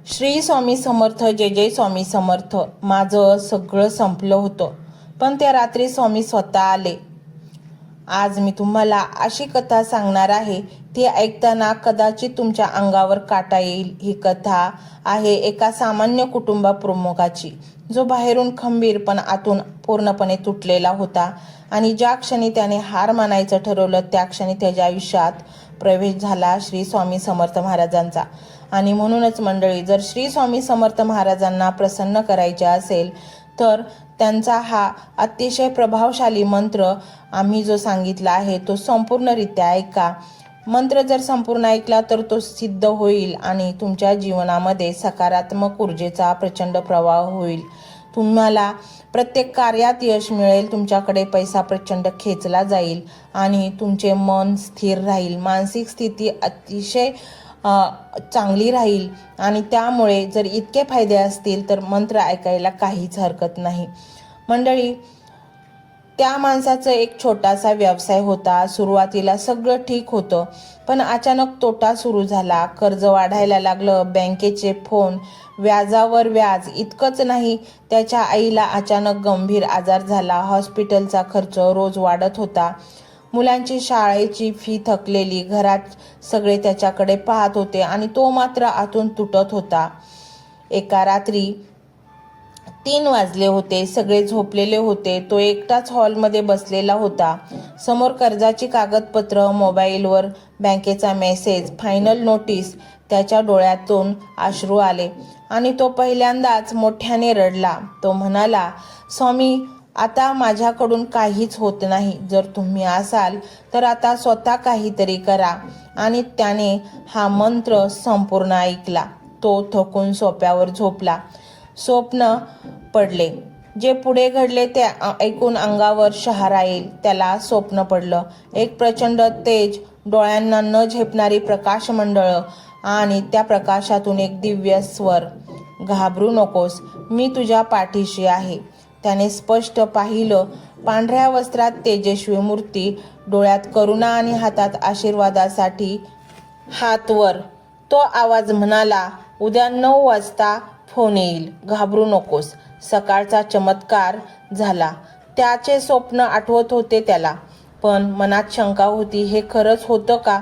श्री स्वामी समर्थ. जय जय स्वामी समर्थ. माझं सगळं संपलं होतं, पण त्या रात्री स्वामी स्वतः आले. आज मी तुम्हाला अशी कथा सांगणार आहे, ती ऐकताना कदाचित तुमच्या अंगावर काटा येईल. ही कथा आहे एका सामान्य कुटुंबाप्रमुखाची, जो बाहेरून खंबीर पण आतून पूर्णपणे तुटलेला होता. आणि ज्या क्षणी त्याने हार मानायचं ठरवलं, त्या क्षणी त्याच्या आयुष्यात प्रवेश झाला श्री स्वामी समर्थ महाराजांचा. आणि म्हणूनच मंडळी, जर श्री स्वामी समर्थ महाराजांना प्रसन्न करायचे असेल तर त्यांचा हा अतिशय प्रभावशाली मंत्र आम्ही जो सांगितला आहे तो संपूर्णरित्या ऐका. मंत्र जर संपूर्ण ऐकला तर तो सिद्ध होईल आणि तुमच्या जीवनामध्ये सकारात्मक ऊर्जेचा प्रचंड प्रवाह होईल. तुम्हाला प्रत्येक कार्यात यश मिळेल, तुमच्याकडे पैसा प्रचंड खेचला जाईल आणि तुमचे मन स्थिर राहील. मानसिक स्थिती अतिशय चांगली राहील. आणि त्यामुळे जर इतके फायदे असतील तर मंत्र ऐकायला काहीच हरकत नाही. मंडळी, त्या माणसाचा एक छोटासा व्यवसाय होता. सुरुवातीला सगळं ठीक होतं, पण अचानक तोटा सुरू झाला. कर्ज वाढायला लागलं, बँकेचे फोन, व्याजावर व्याज. इतकंच नाही, त्याच्या आईला अचानक गंभीर आजार झाला. हॉस्पिटलचा खर्च रोज वाढत होता. मुलांची शाळेची फी थकलेली. घरात सगळे त्याच्याकडे पाहत होते आणि तो मात्र आतून तुटत होता. एका रात्री 3 वाजले होते. सगळे झोपलेले होते. तो एकटाच हॉलमध्ये बसलेला होता. समोर कर्जाची कागदपत्र, मोबाईलवर बँकेचा मेसेज, फायनल नोटीस. त्याच्या डोळ्यातून अश्रू आले आणि तो पहिल्यांदाच मोठ्याने रडला. तो म्हणाला, स्वामी, आता माझ्याकडून काहीच होत नाही. जर तुम्ही असाल तर आता स्वतः काहीतरी करा. आणि त्याने हा मंत्र संपूर्ण ऐकला. तो थकून सोफ्यावर झोपला. स्वप्न पडले. जे पुढे घडले ते ऐकून अंगावर शहारा येईल. त्याला स्वप्न पडलं. एक प्रचंड तेज, डोळ्यांना न झेपणारी प्रकाशमंडळ आणि त्या प्रकाशातून एक दिव्य स्वर, घाबरू नकोस, मी तुझ्या पाठीशी आहे. त्याने स्पष्ट पाहिलं. पांढऱ्या वस्त्रात तेजस्वी मूर्ती, डोळ्यात करुणा आणि हातात आशीर्वादासाठी हात वर. तो आवाज म्हणाला, उद्या 9 वाजता फोन येईल, घाबरू नकोस. सकाळचा चमत्कार झाला. त्याचे स्वप्न आठवत होते त्याला, पण मनात शंका होती, हे खरंच होतं का?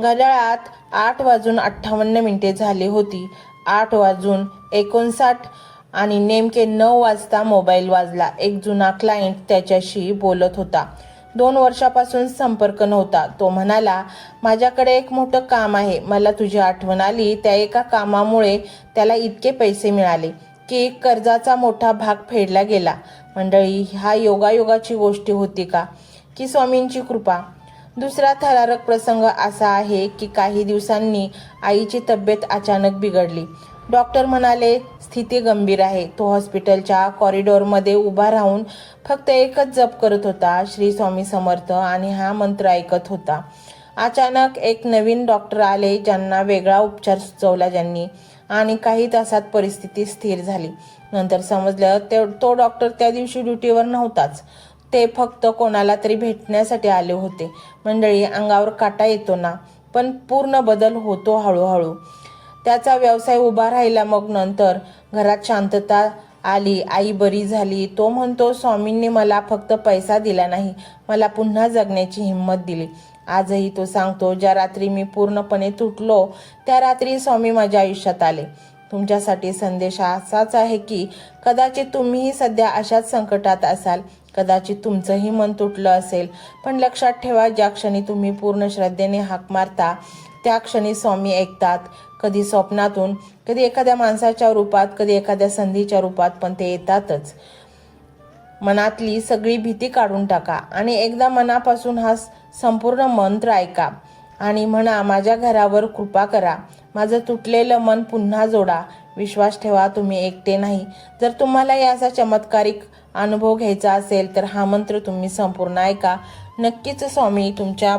घड्याळात 8:58 झाली होती. 8:59 आणि नेमके 9 वाजता मोबाईल वाजला. एक जुना क्लायंट त्याच्याशी बोलत होता. 2 वर्षापासून संपर्क नव्हता. तो म्हणाला, माझ्याकडे एक मोठं काम आहे. मला तुझी आठवण आली. त्या एका कामामुळे त्याला इतके पैसे मिळाले की कर्जाचा मोठा भाग फेडला गेला. मंडळी, ह्या योगायोगाची गोष्टी होती का, की स्वामींची कृपा? दुसरा थरारक प्रसंग असा आहे की काही दिवसांनी आईची तब्येत अचानक बिघडली. डॉक्टर म्हणाले, स्थिती गंभीर आहे. तो हॉस्पिटलच्या कॉरिडॉरमध्ये उभा राहून फक्त एकच जप करत होता, श्री स्वामी समर्थ, आणि हा मंत्र ऐकत होता. अचानक एक नवीन डॉक्टर आले, ज्यांना वेगळा उपचार सुचवला ज्यांनी, आणि काही तासात परिस्थिती स्थिर झाली. नंतर समजलं तो डॉक्टर त्या दिवशी ड्युटीवर नव्हताच. ते फक्त कोणाला तरी भेटण्यासाठी आले होते. मंडळी, अंगावर काटा येतो ना, पण पूर्ण बदल होतो हळूहळू. त्याचा व्यवसाय उभा राहिला. मग नंतर घरात शांतता आली. आई बरी झाली. तो म्हणतो, स्वामींनी मला फक्त पैसा दिला नाही, मला पुन्हा जगण्याची हिंमत दिली. आजही तो सांगतो, ज्या रात्री मी पूर्णपणे तुटलो त्या रात्री स्वामी माझ्या आयुष्यात आले. तुमच्यासाठी संदेश असाच आहे की कदाचित तुम्हीही सध्या अशाच संकटात असाल. कदाचित तुमचंही मन तुटलं असेल. पण लक्षात ठेवा, ज्या क्षणी तुम्ही पूर्ण श्रद्धेने हाक मारता त्या क्षणी स्वामी ऐकतात. कधी स्वप्नातून, कधी एखाद्या माणसाच्या रूपात, कधी एखाद्या संधीच्या रूपात, पण ते येतातच. मनातली सगळी भीती काढून टाका आणि एकदा मनापासून हा संपूर्ण मंत्र ऐका आणि म्हणा, माझ्या घरावर कृपा करा, माझं तुटलेलं मन पुन्हा जोडा. विश्वास ठेवा, तुम्ही एकटे नाही. जर तुम्हाला याचा चमत्कारिक अनुभव घ्यायचा असेल तर हा मंत्र तुम्ही संपूर्ण ऐका. नक्कीच स्वामी तुमच्या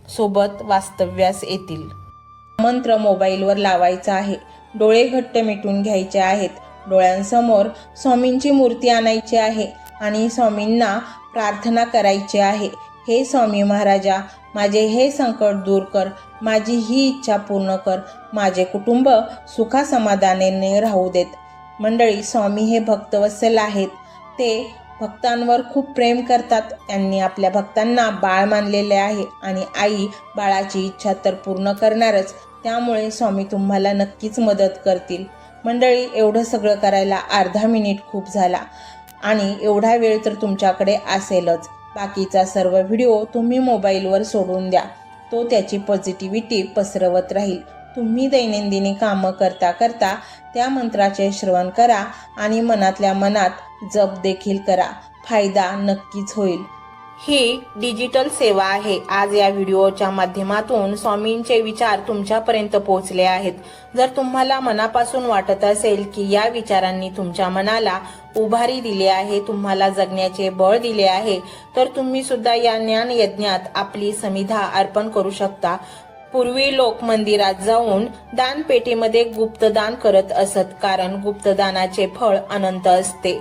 सोबत वास्तव्यास येतील. मंत्र मोबाईलवर लावायचा आहे. डोळे घट्ट मिटून घ्यायचे आहेत. डोळ्यांसमोर स्वामींची मूर्ती आणायची आहे आणि स्वामींना प्रार्थना करायची आहे. हे स्वामी महाराजा, माझे हे संकट दूर कर, माझी ही इच्छा पूर्ण कर, माझे कुटुंब सुखासमाधानाने राहू देत. मंडळी, स्वामी हे भक्तवत्सल आहेत. ते भक्तांवर खूप प्रेम करतात. त्यांनी आपल्या भक्तांना बाळ मानलेले आहे आणि आई बाळाची इच्छा तर पूर्ण करणारच. त्यामुळे स्वामी तुम्हाला नक्कीच मदत करतील. मंडळी, एवढं सगळं करायला अर्धा मिनिट खूप झाला आणि एवढा वेळ तर तुमच्याकडे असेलच. बाकीचा सर्व व्हिडिओ तुम्ही मोबाईलवर सोडून द्या. तो त्याची पॉझिटिव्हिटी पसरवत राहील. तुम्ही दैनंदिनी कामं करता करता त्या मंत्राचे श्रवण करा आणि मनातल्या मनात जप देखील करा. फायदा नक्कीच होईल. ही डिजिटल सेवा आहे. आज या व्हिडिओच्या माध्यमातून स्वामींचे विचार तुमच्यापर्यंत पोहोचले आहेत. जर तुम्हाला मनापासून वाटत असेल की या विचारांनी तुमच्या मनाला उभारी दिली आहे, तुम्हाला जगण्याचे बळ दिले आहे, तर तुम्ही सुद्धा या ज्ञान यज्ञात आपली समिधा अर्पण करू शकता. पूर्वी लोक मंदिरात जाऊन दानपेटीमध्ये गुप्तदान करत असत, कारण गुप्तदानाचे फळ अनंत असते.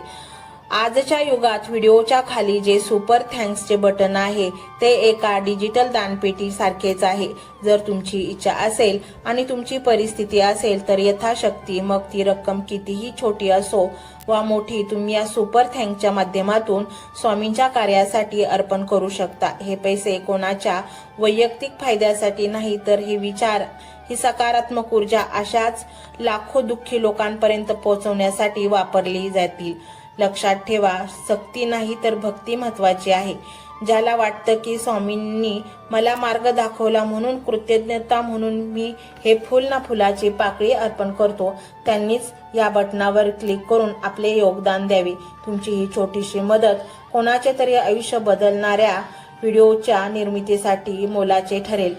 आजच्या युगात व्हिडिओच्या खाली जे सुपर थँक्सचे बटन आहे ते एका डिजिटल दानपेटी सारखेच आहे. जर तुमची इच्छा असेल आणि तुमची परिस्थिती असेल तर यथाशक्ती, मग ती रक्कम कितीही छोटी असो वा मोठी, तुम्ही या सुपर थँक्सच्या माध्यमातून स्वामींच्या कार्यासाठी अर्पण करू शकता. हे पैसे कोणाच्या वैयक्तिक फायद्यासाठी नाही, तर हे विचार, ही सकारात्मक ऊर्जा अशाच लाखो दुःखी लोकांपर्यंत पोहोचवण्यासाठी वापरली जातील. लक्षात ठेवा, सक्ती नाही तर भक्ती महत्वाची आहे. ज्याला वाटतं की स्वामींनी मला मार्ग दाखवला म्हणून कृतज्ञता म्हणून मी हे फुल ना फुलाची पाकळी अर्पण करतो, त्यांनीच या बटनावर क्लिक करून आपले योगदान द्यावे. तुमची ही छोटीशी मदत कोणाचे तरी आयुष्य बदलणाऱ्या व्हिडिओच्या निर्मितीसाठी मोलाचे ठरेल.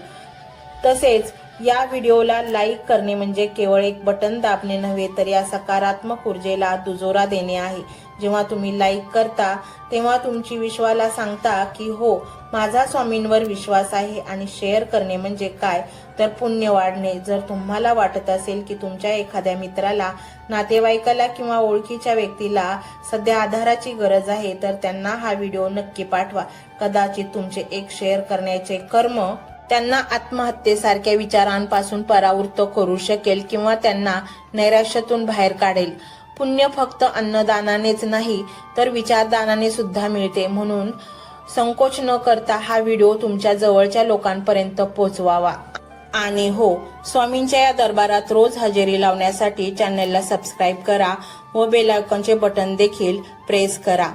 तसेच या व्हिडिओला लाईक करणे म्हणजे केवळ एक बटन दाबणे नव्हे, तर या सकारात्मक ऊर्जेला दुजोरा देणे आहे. जेव्हा तुम्ही लाईक करता तेव्हा तुमची विश्वाला सांगता की हो, माझा स्वामींवर विश्वास आहे. आणि शेअर करणे म्हणजे काय, तर पुण्य वाढणे. जर तुम्हाला वाटत असेल की तुमच्या एखाद्या मित्राला, नातेवाईकाला किंवा ओळखीच्या व्यक्तीला सध्या आधाराची गरज आहे, तर त्यांना हा व्हिडिओ नक्की पाठवा. कदाचित तुमचे एक शेअर करण्याचे कर्म त्यांना आत्महत्येसारख्या विचारांपासून परावृत्त करू शकेल किंवा त्यांना नैराश्यातून बाहेर काढेल. पुण्य फक्त अन्नदानानेच नाही तर विचारदानाने सुद्धा मिळते. म्हणून संकोच न करता हा व्हिडिओ तुमच्या जवळच्या लोकांपर्यंत पोहोचवावा. आणि हो, स्वामींच्या या दरबारात रोज हजेरी लावण्यासाठी चॅनलला सबस्क्राईब करा व बेल आयकॉनचे बटन देखील प्रेस करा.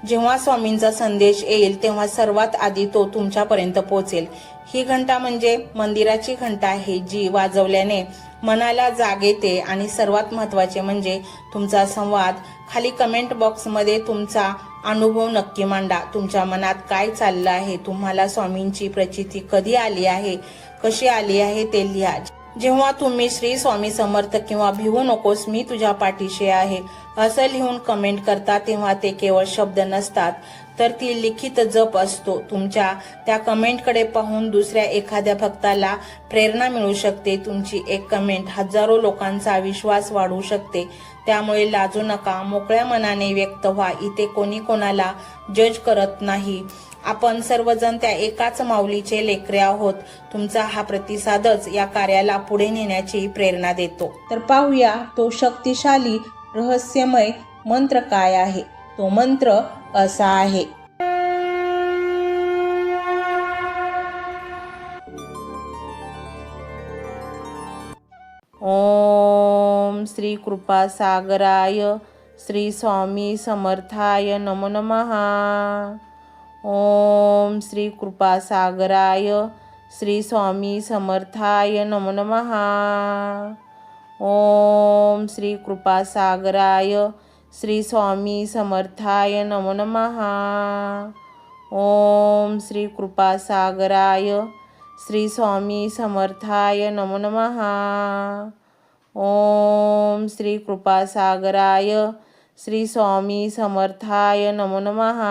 जेव्हा स्वामींचा संदेश येईल तेव्हा सर्वात आधी तो तुमच्यापर्यंत पोहोचेल. ही घंटा म्हणजे मंदिराची घंटा आहे, जी वाजवल्याने मनाला जाग येते. आणि सर्वात महत्त्वाचे म्हणजे तुमचा संवाद. खाली कमेंट बॉक्समध्ये तुमचा अनुभव नक्की मांडा. तुमच्या मनात काय चाललं आहे, तुम्हाला स्वामींची प्रचिती कधी आली आहे, कशी आली आहे ते लिहा. जेव्हा तुम्ही श्री स्वामी समर्थ किंवा भिवू नकोस मी तुझ्या पाठीशी आहे असं लिहून कमेंट करता, तेव्हा ते केवळ शब्द नसतात, तर ती लिखित जप असतो. तुमच्या त्या कमेंटकडे पाहून दुसऱ्या एखाद्या भक्ताला प्रेरणा मिळू शकते. तुमची एक कमेंट हजारो लोकांचा विश्वास वाढवू शकते. त्यामुळे लाजू नका, मोकळ्या मनाने व्यक्त व्हा. इथे कोणी कोणाला जज करत नाही. आपण सर्वजण त्या एकाच माऊलीचे लेकरे आहोत. तुमचा हा प्रतिसादच या कार्याला पुढे नेण्याची प्रेरणा देतो. तर पाहूया तो शक्तिशाली रहस्यमय मंत्र काय आहे. तो मंत्र असा आहे. ओम श्री कृपा सागराय श्री स्वामी समर्थाय नमो नमः. ओम श्री कृपा सागराय श्री स्वामी समर्थाय नमो नमः. ओम श्री कृपा सागराय श्री स्वामी समर्थाय नमो नमः. ओम श्री कृपा सागराय श्री स्वामी समर्थाय नमो नमः. ओम श्री कृपा सागराय श्री स्वामी समर्थाय नमो नमः.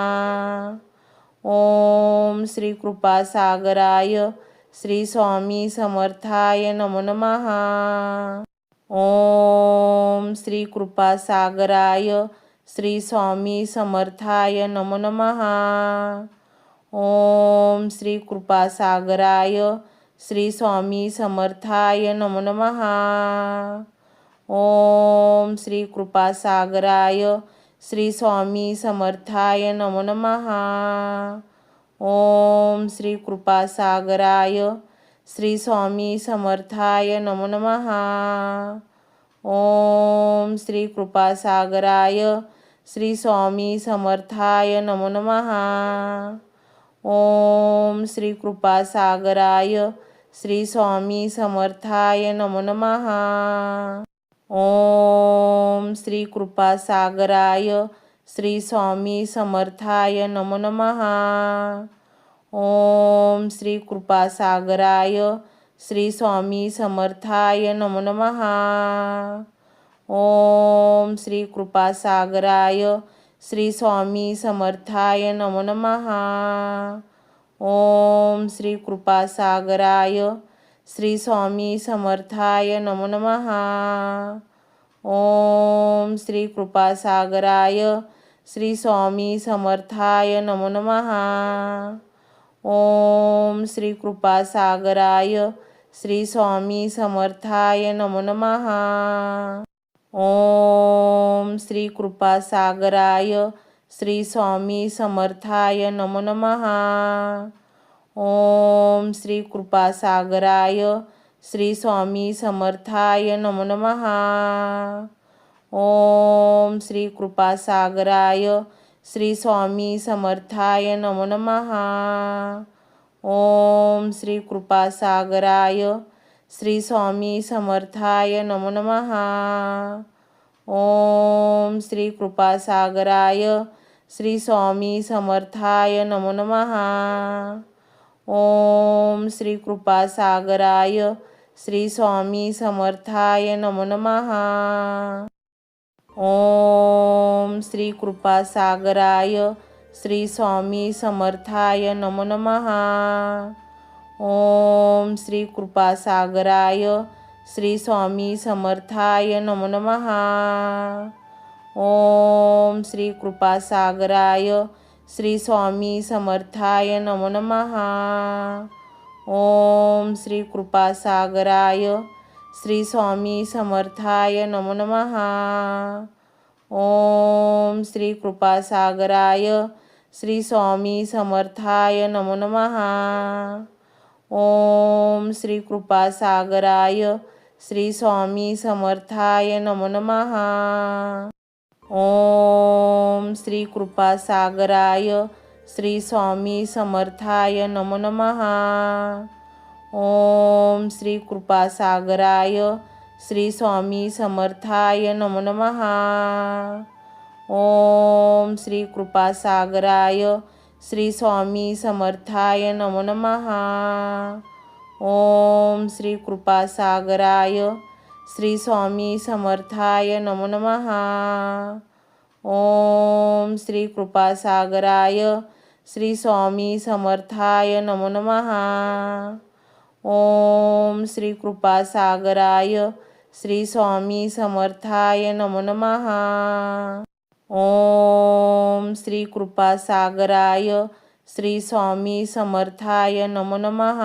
ओम श्री कृपा सागराय श्री स्वामी समर्थाय नमो नमः. ओम श्री कृपा सागराय श्री स्वामी समर्थाय नमो नमः. ओम श्री कृपासागराय श्री स्वामी समर्थाय नमो नमः. ओम श्री कृपासागराय श्री स्वामी समर्थाय नमो नमः. ओम श्री कृपासागराय श्री स्वामी समर्थाय नमो नमः. ओम श्री कृपासागराय श्री स्वामी समर्थाय नमो नमः. ओम श्री कृपासागराय श्री स्वामी समर्थाय नमो नमः. ओम श्री कृपासागराय श्री स्वामी समर्थाय नमो नमः. ओम श्री कृपासागराय श्री स्वामी समर्थाय नमो नमः. ओम श्री कृपासागराय श्री स्वामी समर्थाय नमो नमः. ओम श्री कृपासागराय श्री स्वामी समर्थाय नमो नमः. ओम श्री कृपासागराय श्री स्वामी समर्थाय नमो नमः. ओम श्री कृपासागराय श्री स्वामी समर्थाय नमो नमः. ओम श्री कृपासागराय श्री स्वामी समर्थाय नमो नमः. ओम श्री कृपासागराय श्री स्वामी समर्थाय नमो नमः. ओम श्री कृपासागराय श्री स्वामी समर्थाय नमो नमः. ओम श्री कृपासागराय श्री स्वामी समर्थाय नमो नमः. ओम श्री कृपासागराय श्री स्वामी समर्थाय नमो नमः. ओम श्री कृपासागराय श्री स्वामी समर्थाय नमो नमः. ओम श्री कृपासागराय श्री स्वामी समर्थाय नमो नमः. ओम श्री कृपासागराय श्री स्वामी समर्थाय नमो नमः. ओम श्री कृपासागराय श्री स्वामी समर्थाय नमो नमः. ओम श्री कृपासागराय श्री स्वामी समर्थाय नमो नमः. ओम श्री कृपासागराय श्री स्वामी समर्थाय नमो नमः. ओम श्री कृपासागराय श्री स्वामी समर्थाय नमो नमः. ओम श्री कृपासागराय श्री स्वामी समर्थाय नमो नमः. ओम श्री कृपासागराय श्री स्वामी समर्थाय नमो नमः. ओम श्री कृपासागराय श्री स्वामी समर्थाय नमो नमः. ओम श्री कृपासागराय श्री स्वामी समर्थाय नमो नमः. ओम श्री कृपासागराय श्री स्वामी समर्थाय नमो नमः. ओम श्री कृपासागराय श्री स्वामी समर्थाय नमो नमः. ओम श्री कृपासागराय श्री स्वामी समर्थाय नमो नमः.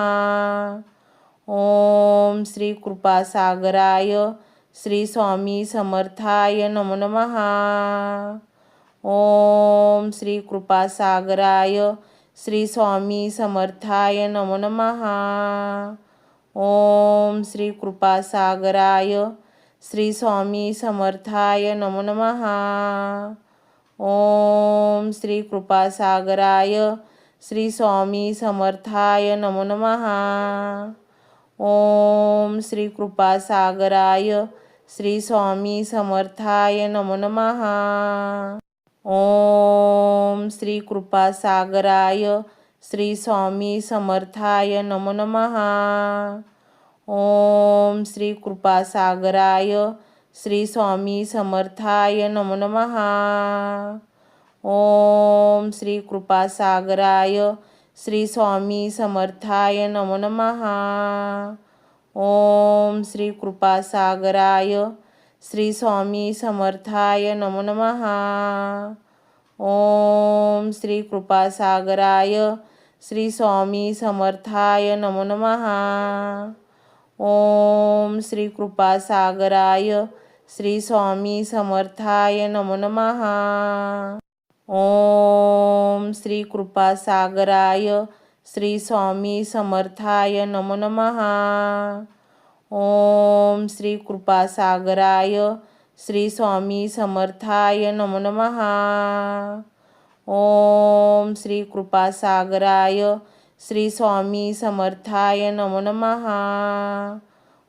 ओम श्री कृपासागराय श्री स्वामी समर्थाय नमो नमः. ओम श्री कृपासागराय श्री स्वामी समर्थाय नमो नमः. ओम श्री कृपासागराय श्री स्वामी समर्थाय नमो नमः. ओम श्री कृपासागराय श्री स्वामी समर्थाय नमो नमः. ओम श्री कृपासागराय श्री स्वामी समर्थाय नमो नमः. ओम श्री कृपासागराय श्री स्वामी समर्थाय नमो नमः. ओम श्री कृपासागराय श्री स्वामी समर्थाय नमो नमः. ओम श्री कृपासागराय श्री स्वामी समर्थाय नमो नमः. ओम श्री कृपासागराय श्री स्वामी समर्थाय नमो नमः. ओम श्री कृपासागराय श्री स्वामी समर्थाय नमो नमः। ओम श्री कृपासागराय श्री स्वामी समर्थाय नमो नमः। ओम श्री कृपासागराय श्री स्वामी समर्थाय नमो नमः। ओम श्री कृपासागराय श्री स्वामी समर्थाय नमो नमः। ओम श्री कृपासागराय श्री स्वामी समर्थाय नमो नमः।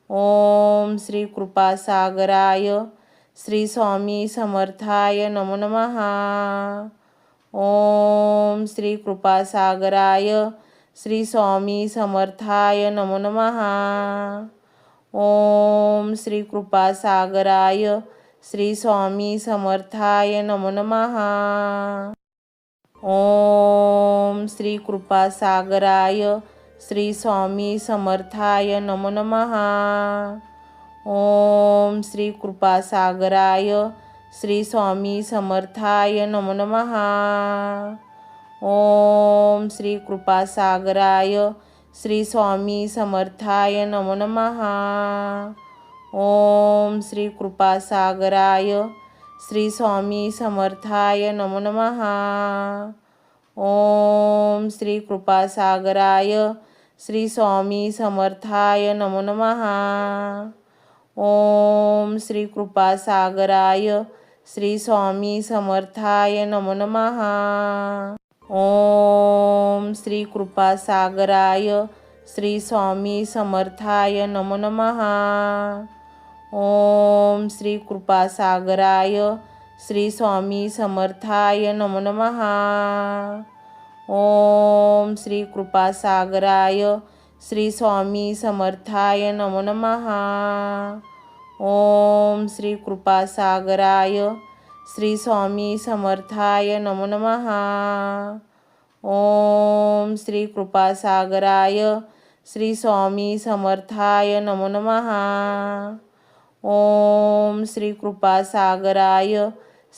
ओम श्री कृपासागराय श्री स्वामी समर्थाय नमो नमः। ओम श्री कृपासागराय श्री स्वामी समर्थाय नमो नमः। ओम श्री कृपासागराय श्री स्वामी समर्थाय नमो नमः। ओम श्री कृपासागराय श्री स्वामी समर्थाय नमो नमः। ओम श्री कृपासागराय श्री स्वामी समर्थाय नमो नमः। ओम श्री कृपासागराय श्री स्वामी समर्थाय नमो नमः। ओम श्री कृपासागराय श्री स्वामी समर्थाय नमो नमः। ओम श्री कृपासागराय श्री स्वामी समर्थाय नमो नमः। ओम श्री कृपासागराय श्री स्वामी समर्थाय नमो नमः। ओम श्री कृपासागराय श्री स्वामी समर्थाय नमो नमः। ओम श्री कृपासागराय श्री स्वामी समर्थाय नमो नमः। ओम श्री कृपासागराय श्री स्वामी समर्थाय नमो नमः। ओम श्री कृपासागराय श्री स्वामी समर्थाय नमो नमः। ओम श्री कृपासागराय श्री स्वामी समर्थाय नमो नमः। ओम श्री कृपासागराय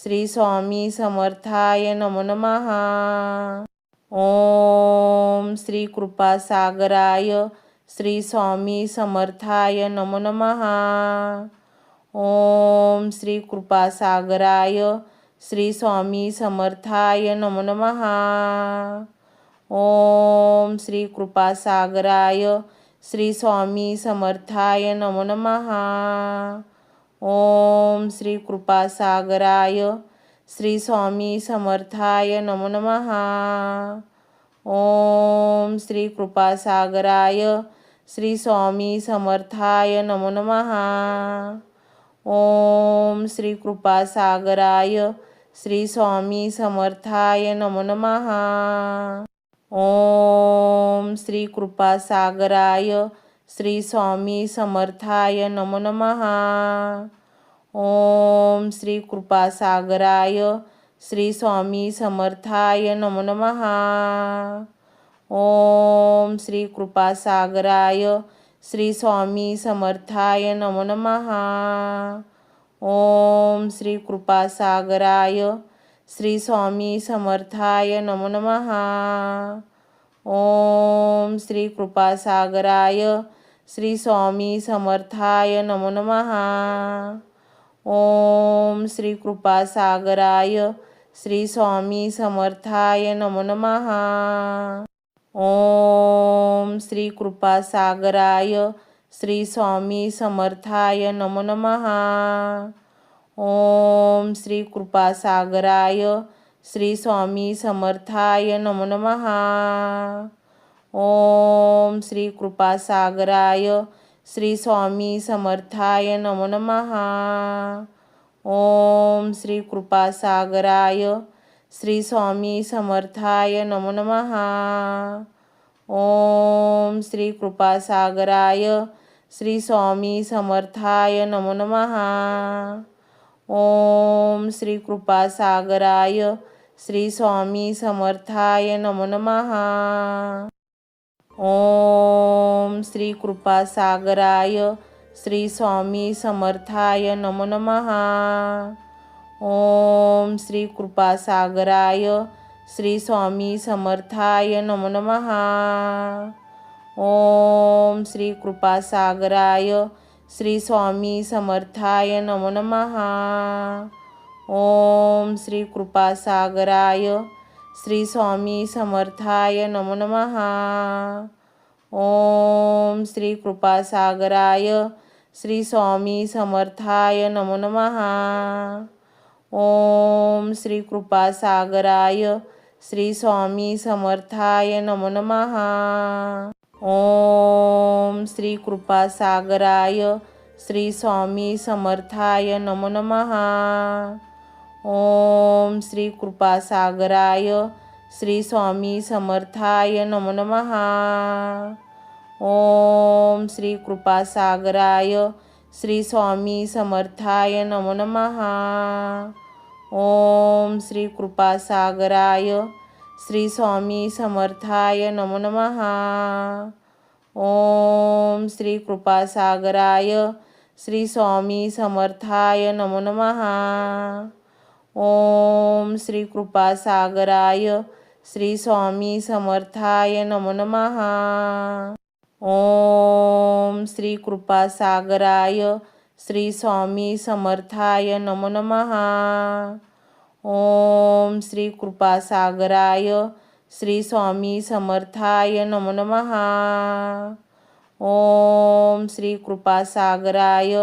श्री स्वामी समर्थाय नमो नमः। ओम श्री कृपासागराय श्री स्वामी समर्थाय नमो नमः। ओम श्री कृपासागराय श्री स्वामी समर्थाय नमो नमः। ओम श्री कृपासागराय श्री स्वामी समर्थाय नमो नमः। ओम श्री कृपासागराय श्री स्वामी समर्थाय नमो नमः। ओम श्री कृपासागराय श्री स्वामी समर्थाय नमो नमः। ओम श्री कृपासागराय श्री स्वामी समर्थाय नमो नमः। ओम श्री कृपासागराय श्री स्वामी समर्थाय नमो नमः। ओम श्री कृपासागराय श्री स्वामी समर्थाय नमो नमः। ओम श्री कृपासागराय श्री स्वामी समर्थाय नमो नमः। ओम श्री कृपासागराय श्री स्वामी समर्थाय नमो नमः। ओम श्री कृपासागराय श्री स्वामी समर्थाय नमो नमः। ओम श्री कृपासागराय श्री स्वामी समर्थाय नमो नमः। ओम श्री कृपासागराय श्री स्वामी समर्थाय नमो नमः। ओम श्री कृपासागराय श्री स्वामी समर्थाय नमो नमः। ओम श्री कृपासागराय श्री स्वामी समर्थाय नमो नमः। ओम श्री कृपासागराय श्री स्वामी समर्थाय नमो नमः। ओम श्री कृपासागराय श्री स्वामी समर्थाय नमो नमः। ओम श्री कृपासागराय श्री स्वामी समर्थाय नमो नमः। ओम श्री कृपासागराय श्री स्वामी समर्थाय नमो नमः। ओम श्री कृपासागराय श्री स्वामी समर्थाय नमो नमः. ओम श्री कृपासागराय श्री स्वामी समर्थाय नमो नमः. ओम श्री कृपासागराय श्री स्वामी समर्थाय नमो नमः. ओम श्री कृपासागराय श्री स्वामी समर्थाय नमो नमः. ओम श्री कृपासागराय श्री स्वामी समर्थाय नमो नमः. ओम श्री कृपासागराय श्री स्वामी समर्थाय नमो नमः. ओम श्री कृपासागराय श्री स्वामी समर्थाय नमो नमः. ओम श्री कृपासागराय श्री स्वामी समर्थाय नमो नमः. ओम श्री कृपासागराय श्री स्वामी समर्थाय नमो नमः. ओम श्री कृपासागराय श्री स्वामी समर्थाय नमो नमः. ओम श्री कृपासागराय श्री स्वामी समर्थाय नमो नमः. ओम श्री कृपासागराय श्री स्वामी समर्थाय नमो नमः. ओम श्री कृपासागराय श्री स्वामी समर्थाय नमो नमः. ओम श्री कृपासागराय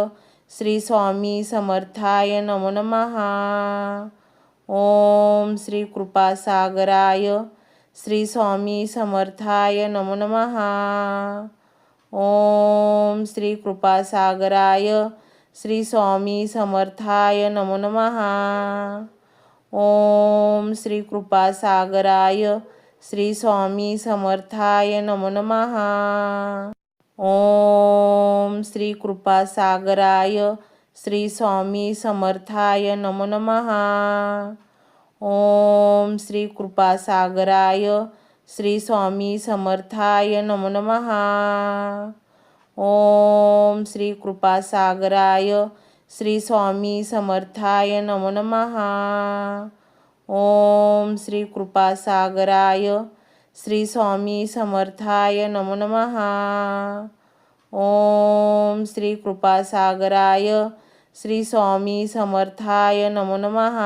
श्री स्वामी समर्थाय नमो नमः. ओम श्री कृपासागराय श्री स्वामी समर्थाय नमो नमः. ओम श्री कृपासागराय श्री स्वामी समर्थाय नमो नमः. ओम श्री कृपासागराय श्री स्वामी समर्थाय नमो नमः. ओम श्री कृपासागराय श्री स्वामी समर्थाय नमो नमः. ओम श्री कृपासागराय श्री स्वामी समर्थाय नमो नमः. ओम श्री कृपासागराय श्री स्वामी समर्थाय नमो नमः. ओम श्री कृपासागराय श्री स्वामी समर्थाय नमो नमः. ओम श्री कृपासागराय श्री स्वामी समर्थाय नमो नमः.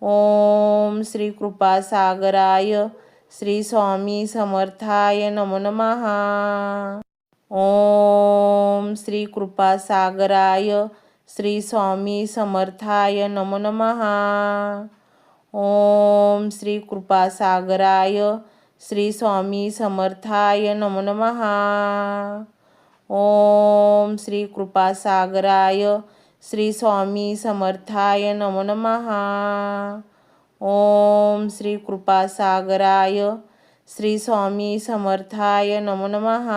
ओम श्री कृपासागराय श्री स्वामी समर्थाय नमो नमः. ओम श्री कृपासागराय श्री स्वामी समर्थाय नमो नमः. ओम श्री कृपासागराय श्री स्वामी समर्थाय नमो नमः. ओम श्री कृपासागराय श्री स्वामी समर्थाय नमो नमः. ओम श्री कृपासागराय श्री स्वामी समर्थाय नमो नमः.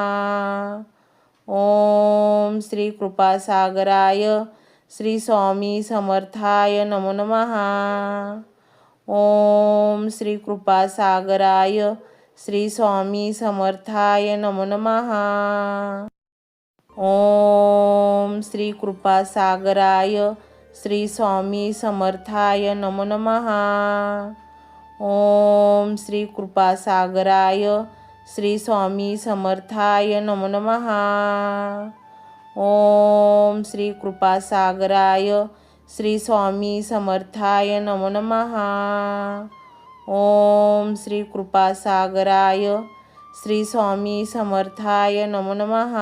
ओम श्री कृपासागराय श्री स्वामी समर्थाय नमो नमः. ओम श्री कृपासागराय श्री स्वामी समर्थाय नमो नमः. ओम श्री कृपासागराय श्री स्वामी समर्थाय नमो नमः. ओम श्री कृपासागराय श्री स्वामी समर्थाय नमो नमः. ओम श्री कृपासागराय श्री स्वामी समर्थाय नमो नमः. ओम श्री कृपासागराय श्री स्वामी समर्थाय नमो नमः.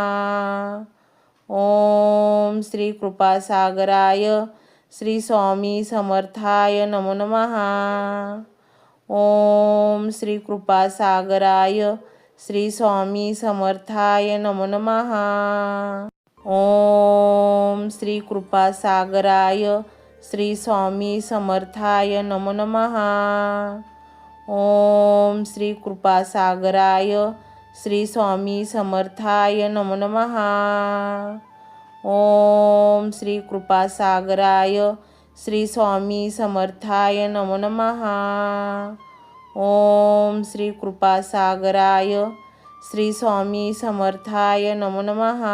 ओम श्री कृपासागराय श्री स्वामी समर्थाय नमो नमः. ओम श्री कृपासागराय श्री स्वामी समर्थाय नमो नमः. ओम श्री कृपासागराय श्री स्वामी समर्थाय नमो नमः. ओम श्री कृपासागराय श्री स्वामी समर्थाय नमो नमः. ओम श्री कृपासागराय श्री स्वामी समर्थाय नमो नमः. ओम श्री कृपासागराय श्री स्वामी समर्थाय नमो नमः.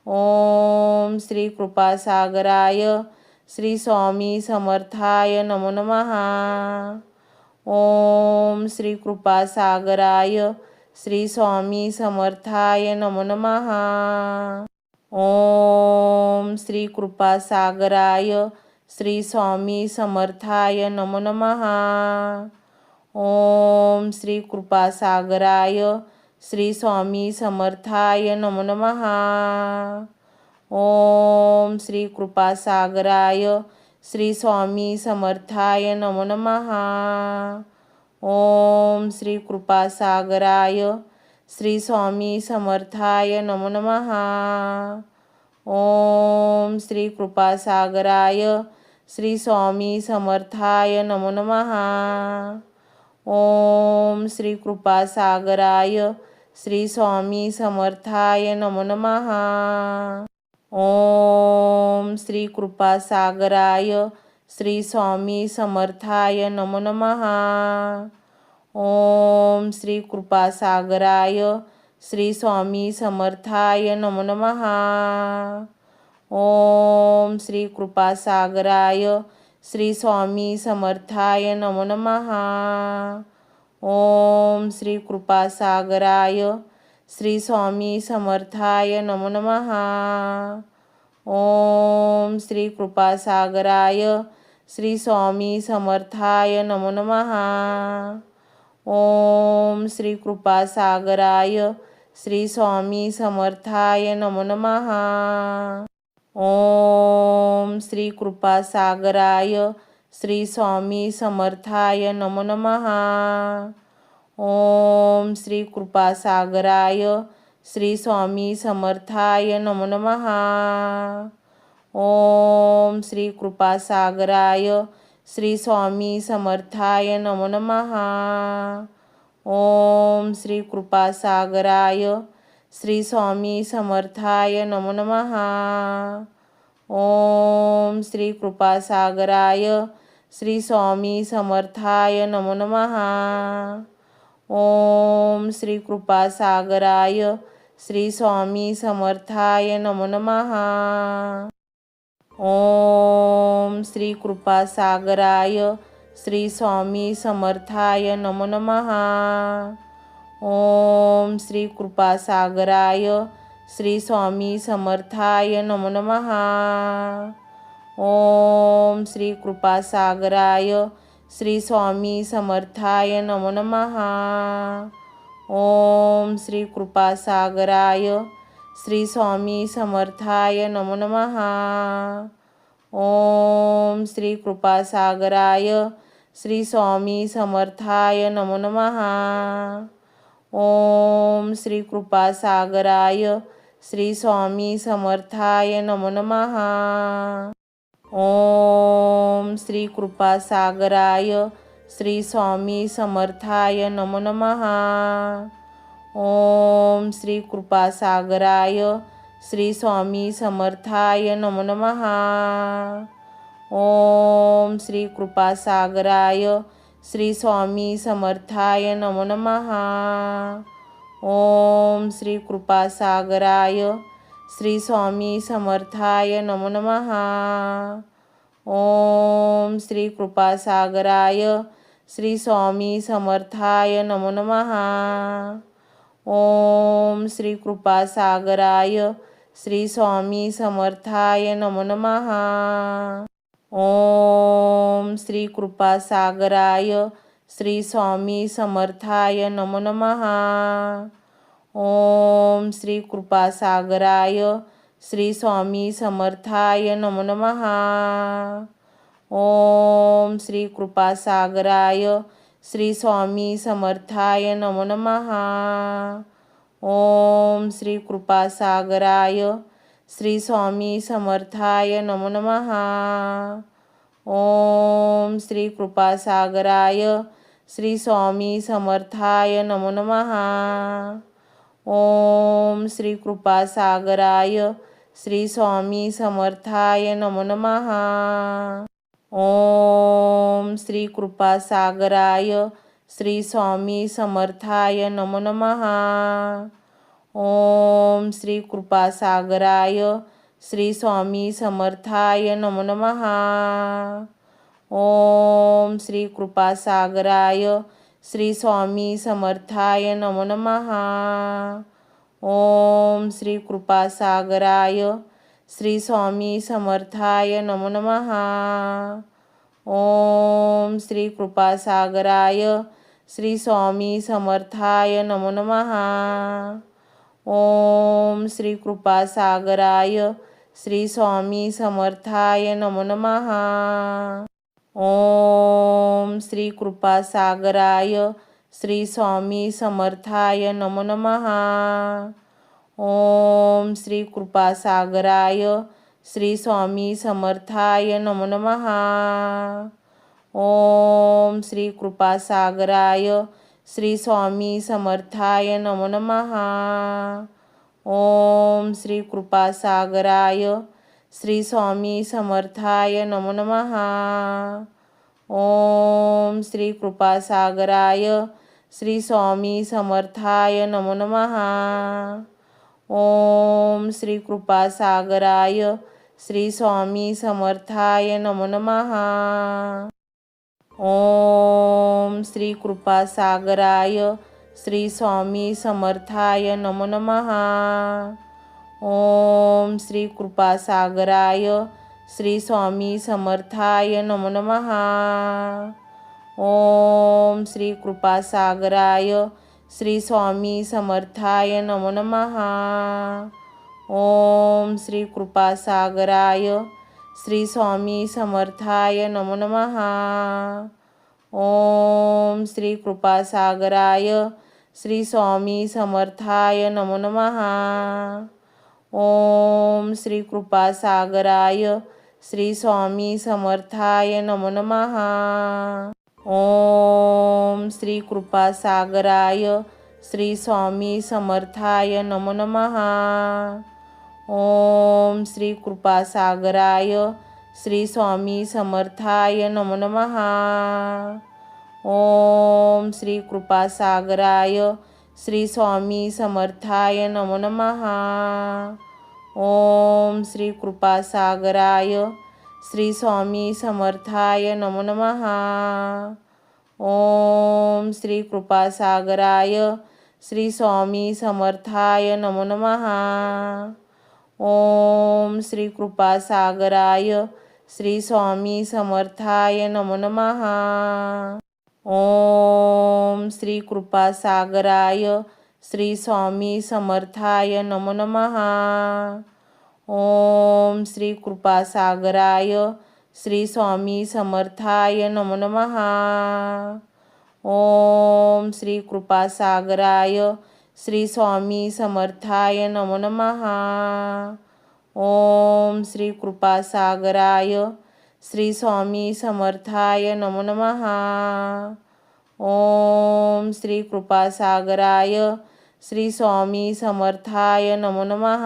ओम श्री कृपासागराय श्री स्वामी समर्थाय नमो नमः. ओम श्री कृपासागराय श्री स्वामी समर्थाय नमो नमः. ओम श्री कृपासागराय श्री स्वामी समर्थाय नमो नमः. ओम श्री कृपासागराय श्री स्वामी समर्थाय नमो नमः. ओम श्री कृपासागराय श्री स्वामी समर्थाय नमो नमः. ओम श्री कृपासागराय श्री स्वामी समर्थाय नमो नमः. ओम श्री कृपासागराय श्री स्वामी समर्थाय नमो नमः. ओम श्री कृपासागराय श्री स्वामी समर्थाय नमो नमः. ओम श्री कृपासागराय श्री स्वामी समर्थाय नमो नमः. ओम श्री कृपासागराय श्री स्वामी समर्थाय नमो नमः. ओम श्री कृपासागराय श्री स्वामी समर्थाय नमो नमः. ओम श्री कृपासागराय श्री स्वामी समर्थाय नमो नमः. ओम श्री कृपासागराय श्री स्वामी समर्थाय नमो नमः. ओम श्री कृपासागराय श्री स्वामी समर्थाय नमो नमः. ओम श्री कृपासागराय श्री स्वामी समर्थाय नमो नमः. ओम श्री कृपासागराय श्री स्वामी समर्थाय नमो नमः. ओम श्री कृपासागराय श्री स्वामी समर्थाय नमो नमः. ओम श्री कृपासागराय श्री स्वामी समर्थाय नमो नमः. ओम श्री कृपासागराय श्री स्वामी समर्थाय नमो नमः. ओम श्री कृपासागराय श्री स्वामी समर्थाय नमो नमः. ओम श्री कृपासागराय श्री स्वामी समर्थाय नमो नमः. ओम श्री कृपासागराय श्री स्वामी समर्थाय नमो नमः. ओम श्री कृपासागराय श्री स्वामी समर्थाय नमो नमः. ओम श्री कृपासागराय श्री स्वामी समर्थाय नमो नमः. ओम श्री कृपासागराय श्री स्वामी समर्थाय नमो नमः. ओम श्री कृपासागराय श्री स्वामी समर्थाय नमो नमः. ओम श्री कृपासागराय श्री स्वामी समर्थाय नमो नमः. ओम श्री कृपासागराय श्री स्वामी समर्थाय नमो नमः. ओम श्री कृपासागराय श्री स्वामी समर्थाय नमो नमः. ओम श्री कृपासागराय श्री स्वामी समर्थाय नमो नमः. ओम श्री कृपासागराय श्री स्वामी समर्थाय नमो नमः. ओम श्री कृपासागराय श्री स्वामी समर्थाय नमो नमः. ओम श्री कृपासागराय श्री स्वामी समर्थाय नमो नमः. ओम श्री कृपासागराय श्री स्वामी समर्थाय नमो नमः. ओम श्री कृपासागराय श्री स्वामी समर्थाय नमो नमः. ओम श्री कृपासागराय श्री स्वामी समर्थाय नमो नमः. ओम श्री कृपासागराय श्री स्वामी समर्थाय नमो नमः. ओम श्री कृपासागराय श्री स्वामी समर्थाय नमो नमः. ओम श्री कृपासागराय श्री स्वामी समर्थाय नमो नमः. ओम श्री कृपासागराय श्री स्वामी समर्थाय नमो नमः. ओम श्री कृपासागराय श्री स्वामी समर्थाय नमो नमः. ओम श्री कृपासागराय श्री स्वामी समर्थाय नमो नमः. ओम श्री कृपासागराय श्री स्वामी समर्थाय नमो नमः. ओम श्री कृपासागराय श्री स्वामी समर्थाय नमो नमः. ओम श्री कृपासागराय श्री स्वामी समर्थाय नमो नमः. ओम श्री कृपासागराय श्री स्वामी समर्थाय नमो नमः. ओम श्री कृपासागराय श्री स्वामी समर्थाय नमो नमः. ओम श्री कृपासागराय श्री स्वामी समर्थाय नमो नमः. ओम श्री कृपासागराय श्री स्वामी समर्थाय नमो नमः. ओम श्री कृपासागराय श्री स्वामी समर्थाय नमो नमः. ओम श्री कृपासागराय श्री स्वामी समर्थाय नमो नमः. ओम श्री कृपासागराय श्री स्वामी समर्थाय नमो नमः. ओम श्री कृपासागराय श्री स्वामी समर्थाय नमो नमः. ओम श्री कृपासागराय श्री स्वामी समर्थाय नमो नमः. ओम श्री कृपासागराय श्री स्वामी समर्थाय नमो नमः. ओम श्री कृपासागराय श्री स्वामी समर्थाय नमो नमः. ओम श्री कृपासागराय श्री स्वामी समर्थाय नमो नमः. ओम श्री कृपासागराय श्री स्वामी समर्थाय नमो नमः. ओम श्री कृपासागराय श्री स्वामी समर्थाय नमो नमः. ओम श्री कृपासागराय श्री स्वामी समर्थाय नमो नमः. ओम श्री कृपासागराय श्री स्वामी समर्थाय नमो नमः. ओम श्री कृपासागराय श्री स्वामी समर्थाय नमो नमः. ओम श्री कृपासागराय श्री स्वामी समर्थाय नमो नमः. ओम श्री कृपासागराय श्री स्वामी समर्थाय नमो नमः. ओम श्री कृपासागराय श्री स्वामी समर्थाय नमो नमः. ओम श्री कृपासागराय श्री स्वामी समर्थाय नमो नमः. ओम श्री कृपासागराय श्री स्वामी समर्थाय नमो नमः.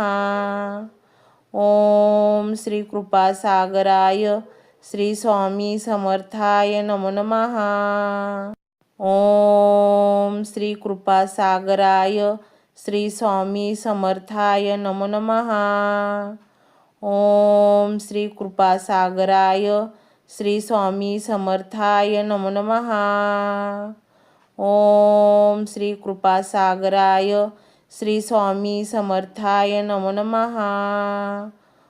ओम श्री कृपासागराय श्री स्वामी समर्थाय नमो नमः. ओम श्री कृपासागराय श्री स्वामी समर्थाय नमो नमः. ओम श्री कृपासागराय श्री स्वामी समर्थाय नमो नमः. ओम श्री कृपासागराय श्री स्वामी समर्थाय नमो नमः.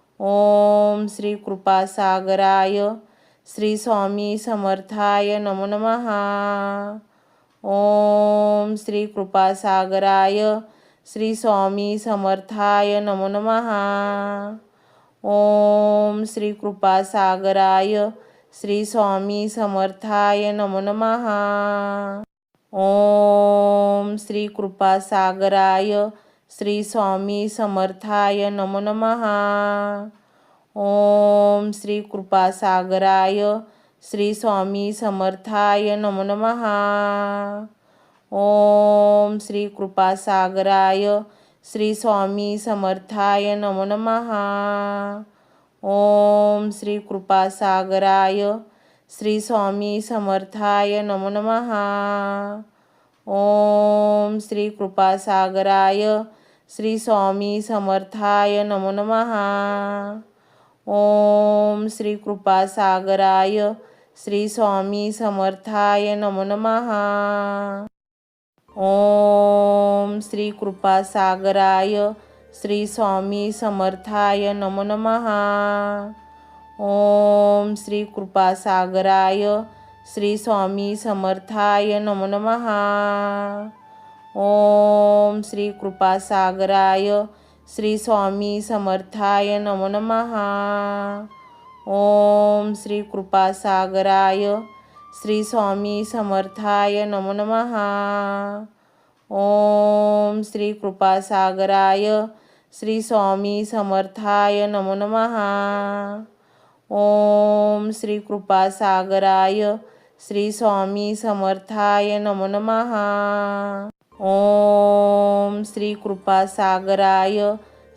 ओम श्री कृपासागराय श्री स्वामी समर्थाय नमो नमः. ओम श्री कृपासागराय श्री स्वामी समर्थाय नमो नमः. ओम श्री कृपासागराय श्री स्वामी समर्थाय नमो नमः. ओम श्री कृपासागराय श्री स्वामी समर्थाय नमो नमः. ओम श्री कृपासागराय श्री स्वामी समर्थाय नमो नमः. ओम श्री कृपासागराय श्री स्वामी समर्थाय नमो नमः. ओम श्री कृपासागराय श्री स्वामी समर्थाय नमो नमः. ओम श्री कृपासागराय श्री स्वामी समर्थाय नमो नमः। ओम श्री कृपासागराय श्री स्वामी समर्थाय नमो नमः। ओम श्री कृपासागराय श्री स्वामी समर्थाय नमो नमः। ओम श्री कृपासागराय श्री स्वामी समर्थाय नमो नमः। ओम श्री कृपासागराय श्री स्वामी समर्थाय नमो नमः। ओम श्री कृपासागराय श्री स्वामी समर्थाय नमो नमः। ओम श्री कृपासागराय श्री स्वामी समर्थाय नमो नमः। ओम श्री कृपासागराय श्री स्वामी समर्थाय नमो नमः। ओम श्री कृपासागराय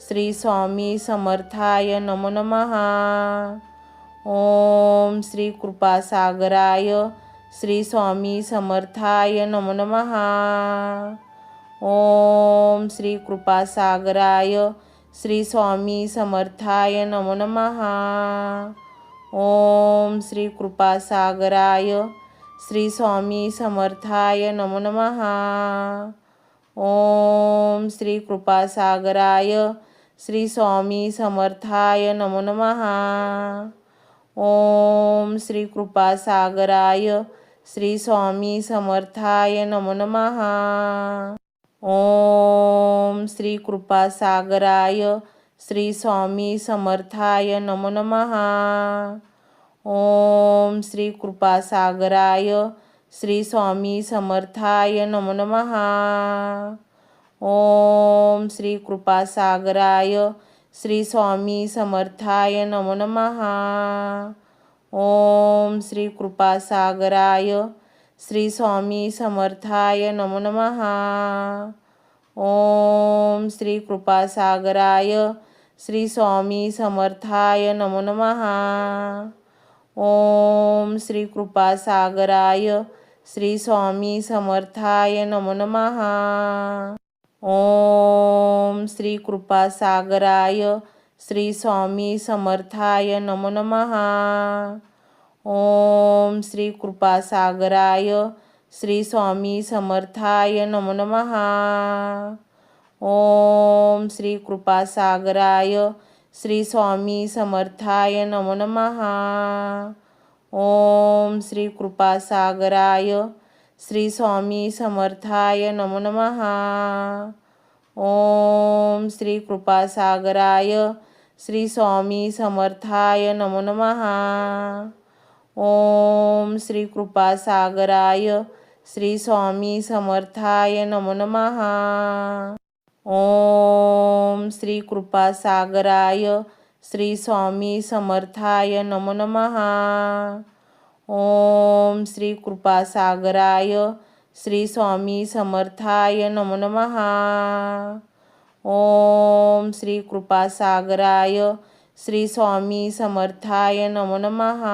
श्री स्वामी समर्थाय नमो नमः। ओम श्री कृपासागराय श्री स्वामी समर्थाय नमो नमः। ओम श्री कृपासागराय श्री स्वामी समर्थाय नमो नमः। ओम श्री कृपासागराय श्री स्वामी समर्थाय नमो नमः। ओम श्री कृपासागराय श्री स्वामी समर्थाय नमो नमः। ओम श्री कृपासागराय श्री स्वामी समर्थाय नमो नमः। ओम श्री कृपासागराय श्री स्वामी समर्थाय नमो नमः। ओम श्री कृपासागराय श्री स्वामी समर्थाय नमो नमः। ओम श्री कृपासागराय श्री स्वामी समर्थाय नमो नमः। ओम श्री कृपासागराय श्री स्वामी समर्थाय नमो नमः। ओम श्री कृपासागराय श्री स्वामी समर्थाय नमो नमः। ओम श्री कृपासागराय श्री स्वामी समर्थाय नमो नमः। ओम श्री कृपासागराय श्री स्वामी समर्थाय नमो नमः। ओम श्री कृपासागराय श्री स्वामी समर्थाय नमो नमः। ओम श्री कृपासागराय श्री स्वामी समर्थाय नमो नमः। ओम श्री कृपासागराय श्री स्वामी समर्थाय नमो नमः। ओम श्री कृपासागराय श्री स्वामी समर्थाय नमो नमः। ओम श्री कृपासागराय श्री स्वामी समर्थाय नमो नमः। ओम श्री कृपासागराय श्री स्वामी समर्थाय नमो नमः। ओम श्री कृपासागराय श्री स्वामी समर्थाय नमो नमः। ओम श्री कृपासागराय श्री स्वामी समर्थाय नमो नमः।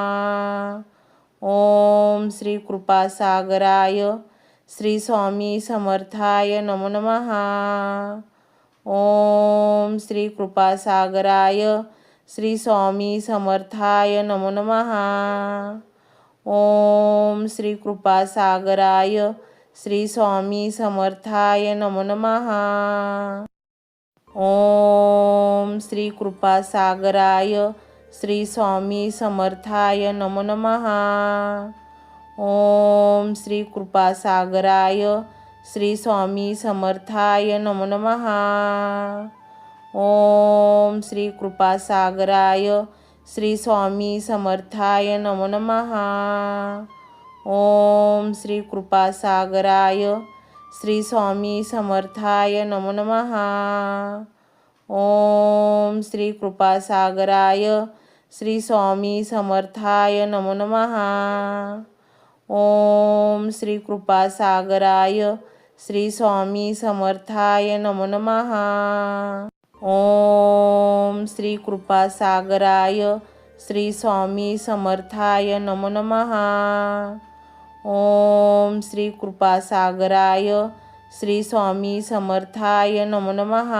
ओम श्री कृपासागराय श्री स्वामी समर्थाय नमो नमः। ओम श्री कृपासागराय श्री स्वामी समर्थाय नमो नमः। ओम श्री कृपासागराय श्री स्वामी समर्थाय नमो नमः। ओम श्री कृपासागराय श्री स्वामी समर्थाय नमो नमः। ओम श्री कृपासागराय श्री स्वामी समर्थाय नमो नमः। ओम श्री कृपासागराय श्री स्वामी समर्थाय नमो नमः। ओम श्री कृपासागराय श्री स्वामी समर्थाय नमो नमः। ओम श्री कृपासागराय श्री स्वामी समर्थाय नमो नमः। ओम श्री कृपासागराय श्री स्वामी समर्थाय नमो नमः। ओम श्री कृपासागराय श्री स्वामी समर्थाय नमो नमः। ओम श्री कृपासागराय श्री स्वामी समर्थाय नमो नमः.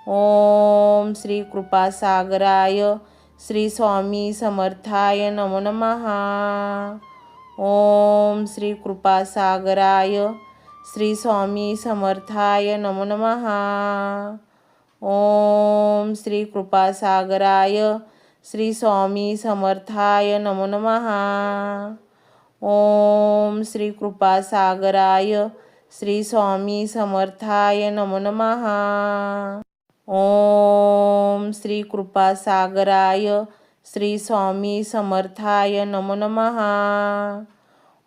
ओम श्री कृपासागराय श्री स्वामी समर्थाय नमो नमः. ओम श्री कृपासागराय श्री स्वामी समर्थाय नमो नमः. ओम श्री कृपासागराय श्री स्वामी समर्थाय नमो नमः. ओम श्री कृपासागराय श्री स्वामी समर्थाय नमो नमः. ओम श्री कृपासागराय श्री स्वामी समर्थाय नमो नमः.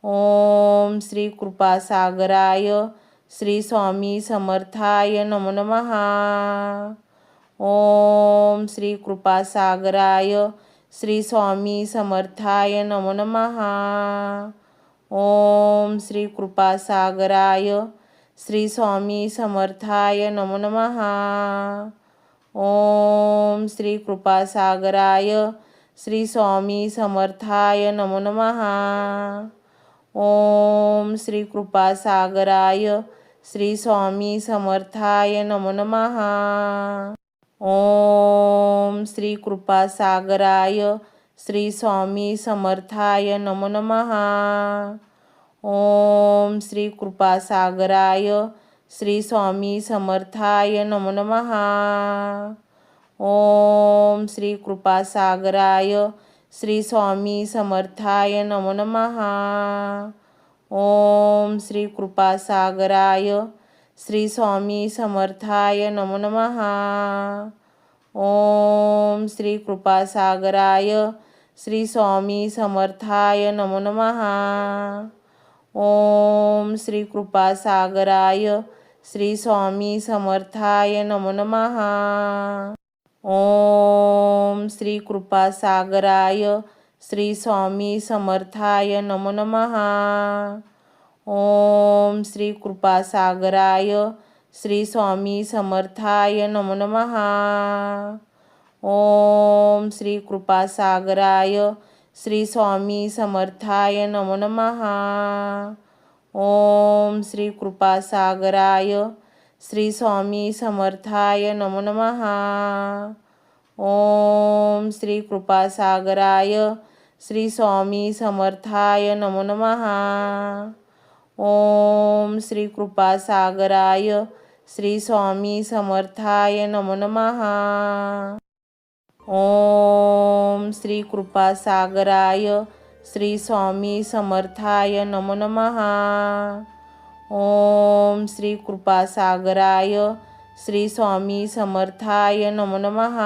ओम श्री कृपासागराय श्री स्वामी समर्थाय नमो नमः. ओम श्री कृपासागराय श्री स्वामी समर्थाय नमो नमः. ओम श्री कृपासागराय श्री स्वामी समर्थाय नमो नमः. ओम श्री कृपासागराय श्री स्वामी समर्थाय नमो नमः. ओम श्री कृपासागराय श्री स्वामी समर्थाय नमो नमः. ओम श्री कृपासागराय श्री स्वामी समर्थाय नमो नमः. ओम श्री कृपासागराय श्री स्वामी समर्थाय नमो नमः. ओम श्री कृपासागराय श्री स्वामी समर्थाय नमो नमः. ओम श्री कृपासागराय श्री स्वामी समर्थाय नमो नमः. ओम श्री कृपासागराय श्री स्वामी समर्थाय नमो नमः. ओम श्री कृपासागराय श्री स्वामी समर्थाय नमो नमः. ओम श्री कृपासागराय श्री स्वामी समर्थाय नमो नमः. ओम श्री कृपासागराय श्री स्वामी समर्थाय नमो नमः. ओम श्री कृपासागराय श्री स्वामी समर्थाय नमो नमः. ओम श्री कृपासागराय श्री स्वामी समर्थाय नमो नमः. ओम श्री कृपासागराय श्री स्वामी समर्थाय नमो नमः. ओम श्री कृपासागराय श्री स्वामी समर्थाय नमो नमः. ओम श्री कृपासागराय श्री स्वामी समर्थाय नमो नमः. ओम श्री कृपासागराय श्री स्वामी समर्थाय नमो नमः.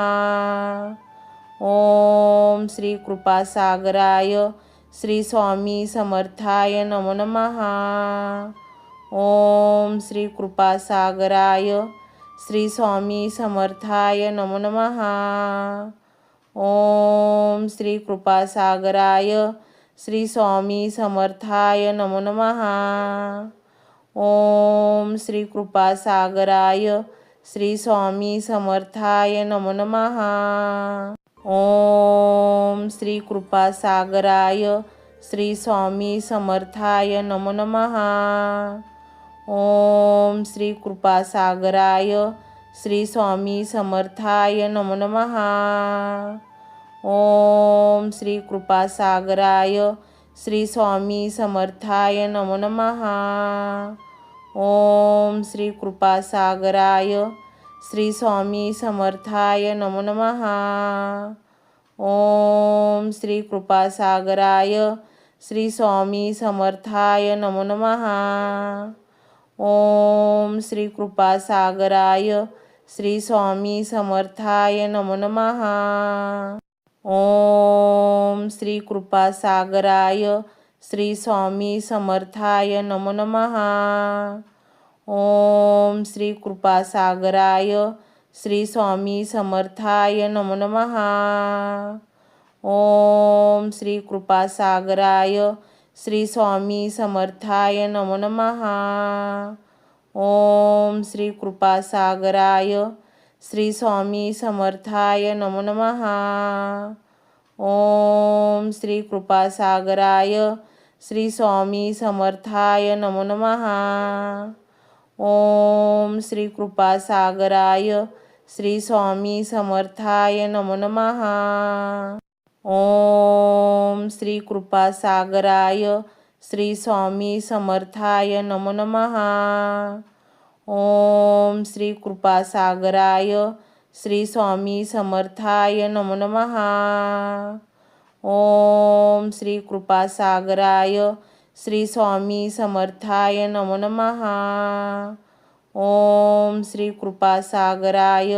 ओम श्री कृपासागराय श्री स्वामी समर्थाय नमो नमः. ओम श्री कृपासागराय श्री स्वामी समर्थाय नमो नमः. ओम श्री कृपासागराय श्री स्वामी समर्थाय नमो नमः. ओम श्री कृपासागराय श्री स्वामी समर्थाय नमो नमः. ओम श्री कृपासागराय श्री स्वामी समर्थाय नमो नमः. ओम श्री कृपासागराय श्री स्वामी समर्थाय नमो नमः. ओम श्री कृपासागराय श्री स्वामी समर्थाय नमो नमः. ओम श्री कृपासागराय श्री स्वामी समर्थाय नमो नमः. ओम श्री कृपासागराय श्री स्वामी समर्थाय नमो नमः. ओम श्री कृपासागराय श्री स्वामी समर्थाय नमो नमः. ओम श्री कृपासागराय श्री स्वामी समर्थाय नमो नमः. ओम श्री कृपासागराय श्री स्वामी समर्थाय नमो नमः. ओम श्री कृपासागराय श्री स्वामी समर्थाय नमो नमः. ओम श्री कृपासागराय श्री स्वामी समर्थाय नमो नमः. ओम श्री कृपासागराय श्री स्वामी समर्थाय नमो नमः. ओम श्री कृपासागराय श्री स्वामी समर्थाय नमो नमः. ओम श्री कृपासागराय श्री स्वामी समर्थाय नमो नमः. ओम श्री कृपासागराय श्री स्वामी समर्थाय नमो नमः. ओम श्री कृपासागराय श्री स्वामी समर्थाय नमो नमः. ओम श्री कृपासागराय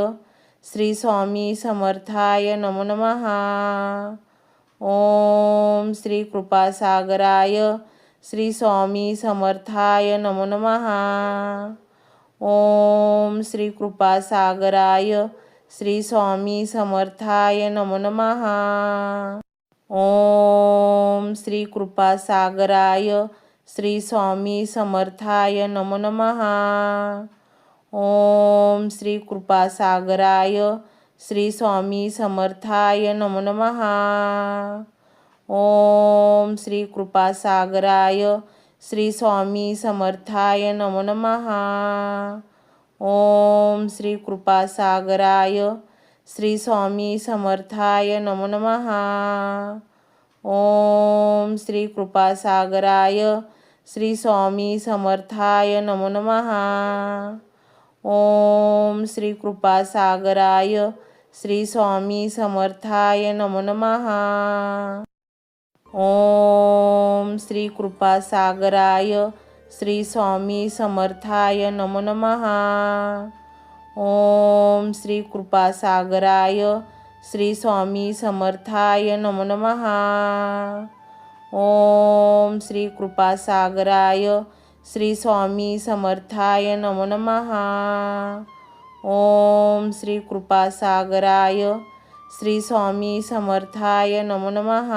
श्री स्वामी समर्थाय नमो नमः. ओम श्री कृपासागराय श्री स्वामी समर्थाय नमो नमः. ओम श्री कृपासागराय श्री स्वामी समर्थाय नमो नमः. ओम श्री कृपासागराय श्री स्वामी समर्थाय नमो नमः. ओम श्री कृपासागराय श्री स्वामी समर्थाय नमो नमः. ओम श्री कृपासागराय श्री स्वामी समर्थाय नमो नमः. ओम श्री कृपासागराय श्री स्वामी समर्थाय नमो नमः. ओम श्री कृपासागराय श्री स्वामी समर्थाय नमो नमः. ओम श्री कृपासागराय श्री स्वामी समर्थाय नमो नमः. ओम श्री कृपासागराय श्री स्वामी समर्थाय नमो नमः. ओम श्री कृपासागराय श्री स्वामी समर्थाय नमो नमः. ओम श्री कृपासागराय श्री स्वामी समर्थाय नमो नमः. ओम श्री कृपासागराय श्री स्वामी समर्थाय नमो नमः.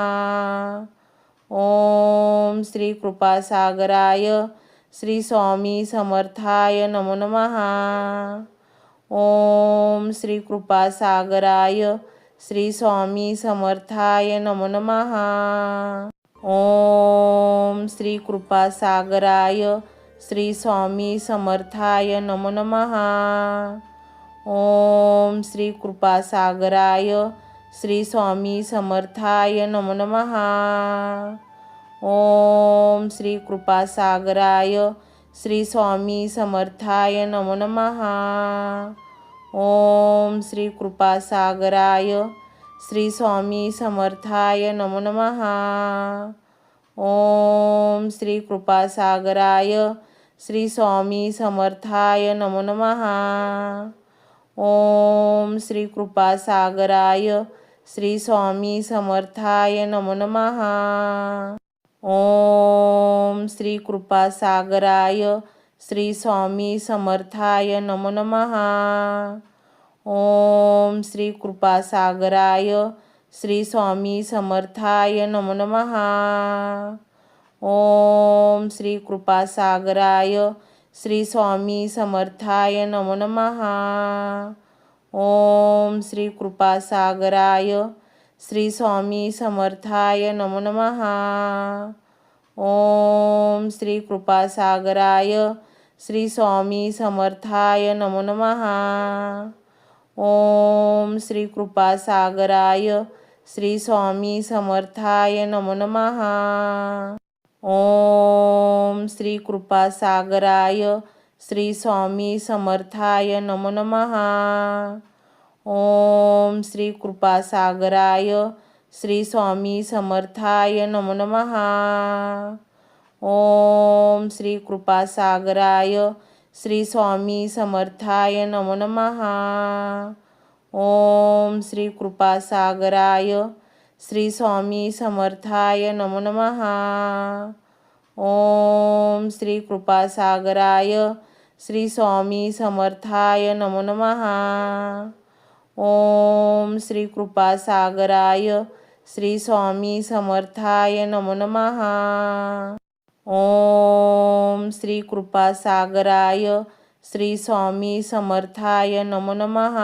ओम श्री कृपासागराय श्री स्वामी समर्थाय नमो नमः. ओम श्री कृपासागराय श्री स्वामी समर्थाय नमो नमः. ओम श्री कृपासागराय श्री स्वामी समर्थाय नमो नमः. ओम श्री कृपासागराय श्री स्वामी समर्थाय नमो नमः. ओम श्री कृपासागराय श्री स्वामी समर्थाय नमो नमः. ओम श्री कृपासागराय श्री स्वामी समर्थाय नमो नमः. ओम श्री कृपासागराय श्री स्वामी समर्थाय नमो नमः. ओम श्री कृपासागराय श्री स्वामी समर्थाय नमो नमः. ओम श्री कृपासागराय श्री स्वामी समर्थाय नमो नमः. ओम श्री कृपासागराय श्री स्वामी समर्थाय नमो नमः. ओम श्री कृपासागराय श्री स्वामी समर्थाय नमो नमः. ओम श्री कृपासागराय श्री स्वामी समर्थाय नमो नमः. ओम श्री कृपासागराय श्री स्वामी समर्थाय नमो नमः. ओम श्री कृपासागराय श्री स्वामी समर्थाय नमो नमः. ओम श्री कृपासागराय श्री स्वामी समर्थाय नमो नमः. ओम श्री कृपासागराय श्री स्वामी समर्थाय नमो नमः. ओम श्री कृपासागराय श्री स्वामी समर्थाय नमो नमः. ओम श्री कृपासागराय श्री स्वामी समर्थाय नमो नमः. ओम श्री कृपासागराय श्री स्वामी समर्थाय नमो नमः. ओम श्री कृपासागराय श्री स्वामी समर्थाय नमो नमः. ओम श्री कृपासागराय श्री स्वामी समर्थाय नमो नमः.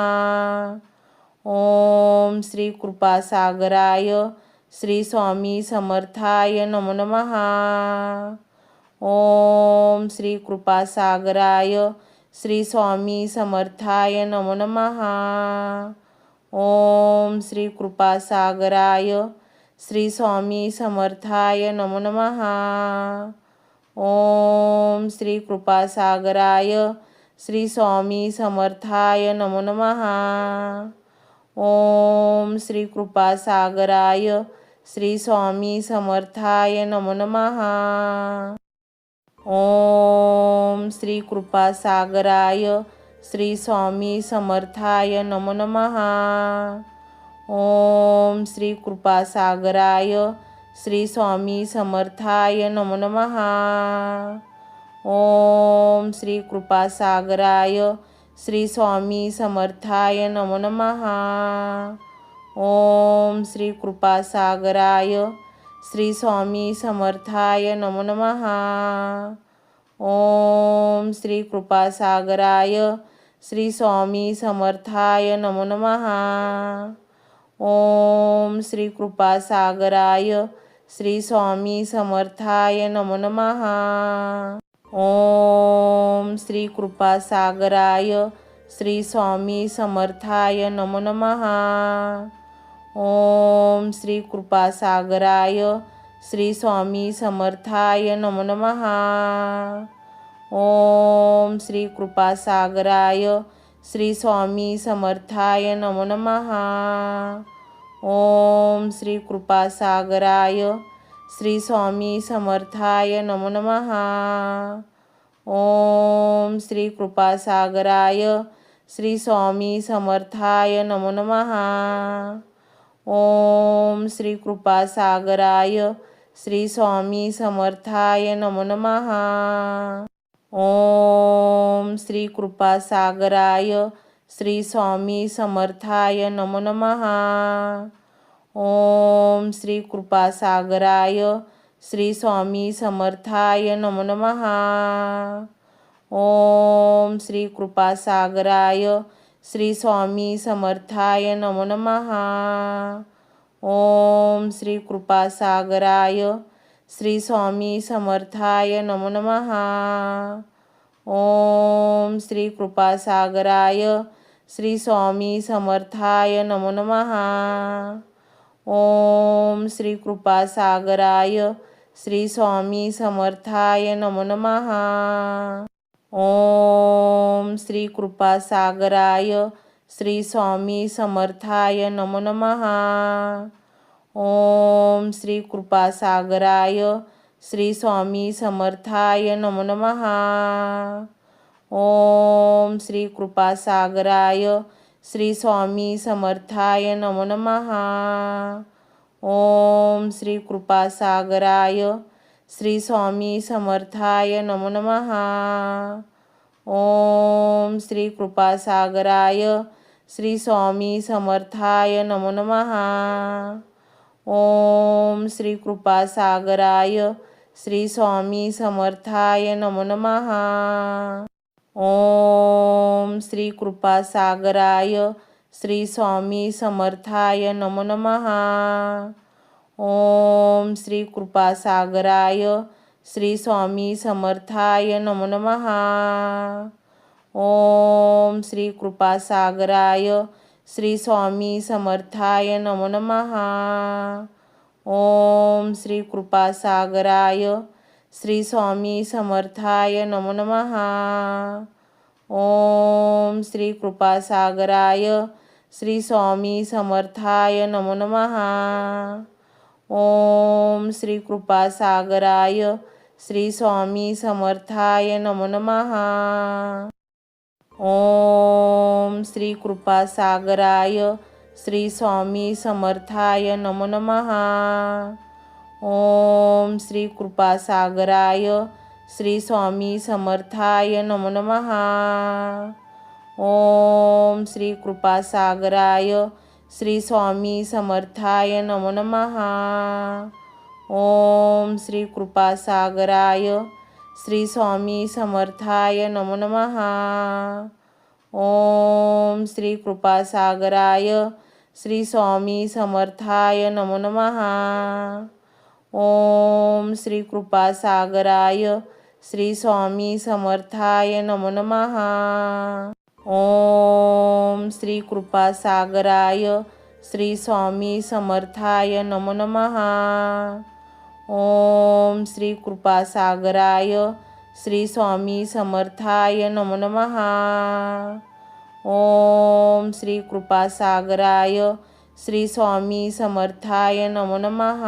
ओम श्री कृपासागराय श्री स्वामी समर्थाय नमो नमः. ओम श्री कृपासागराय श्री स्वामी समर्थाय नमो नमः. ओम श्री कृपासागराय श्री स्वामी समर्थाय नमो नमः. ओम श्री कृपासागराय श्री स्वामी समर्थाय नमो नमः. ओम श्री कृपासागराय श्री स्वामी समर्थाय नमो नमः. ओम श्री कृपासागराय श्री स्वामी समर्थाय नमो नमः. ओम श्री कृपासागराय श्री स्वामी समर्थाय नमो नमः. ओम श्री कृपासागराय श्री स्वामी समर्थाय नमो नमः. ओम श्री कृपासागराय श्री स्वामी समर्थाय नमो नमः. ओम श्री कृपासागराय श्री स्वामी समर्थाय नमो नमः. ओम श्री कृपासागराय श्री स्वामी समर्थाय नमो नमः. ओम श्री कृपासागराय श्री स्वामी समर्थाय नमो नमः. ओम श्री कृपासागराय श्री स्वामी समर्थाय नमो नमः. ओम श्री कृपासागराय श्री स्वामी समर्थाय नमो नमः. ओम श्री कृपासागराय श्री स्वामी समर्थाय नमो नमः. ओम श्री कृपासागराय श्री स्वामी समर्थाय नमो नमः. ओम श्री कृपासागराय श्री स्वामी समर्थाय नमो नमः. ओम श्री कृपासागराय श्री स्वामी समर्थाय नमो नमः. ओम श्री कृपासागराय श्री स्वामी समर्थाय नमो नमः. ओम श्री कृपासागराय श्री स्वामी समर्थाय नमो नमः. ओम श्री कृपासागराय श्री स्वामी समर्थाय नमो नमः. ओम श्री कृपासागराय श्री स्वामी समर्थाय नमो नमः. ओम श्री कृपासागराय श्री स्वामी समर्थाय नमो नमः. ओम श्री कृपासागराय श्री स्वामी समर्थाय नमो नमः. ओम श्री कृपासागराय श्री स्वामी समर्थाय नमो नमः. ओम श्री कृपासागराय श्री स्वामी समर्थाय नमो नमः. ओम श्री कृपासागराय श्री स्वामी समर्थाय नमो नमः. ओम श्री कृपासागराय श्री स्वामी समर्थाय नमो नमः. ओम श्री कृपासागराय श्री स्वामी समर्थाय नमो नमः. ओम श्री कृपासागराय श्री स्वामी समर्थाय नमो नमः. ओम श्री कृपासागराय श्री स्वामी समर्थाय नमो नमः. ओम श्री कृपासागराय श्री स्वामी समर्थाय नमो नमः. ओम श्री कृपासागराय श्री स्वामी समर्थाय नमो नमः. ओम श्री कृपासागराय श्री स्वामी समर्थाय नमो नमः. ओम श्री कृपासागराय श्री स्वामी समर्थाय नमो नमः. ओम श्री कृपासागराय श्री स्वामी समर्थाय नमो नमः. ओम श्री कृपासागराय श्री स्वामी समर्थाय नमो नमः. ओम श्री कृपासागराय श्री स्वामी समर्थाय नमो नमः. ओम श्री कृपासागराय श्री स्वामी समर्थाय नमो नमः. ओम श्री कृपासागराय श्री स्वामी समर्थाय नमो नमः. ओम श्री कृपासागराय श्री स्वामी समर्थाय नमो नमः. ओम श्री कृपासागराय श्री स्वामी समर्थाय नमो नमः. ओम श्री कृपासागराय श्री स्वामी समर्थाय नमो नमः. ओम श्री कृपासागराय श्री स्वामी समर्थाय नमो नमः.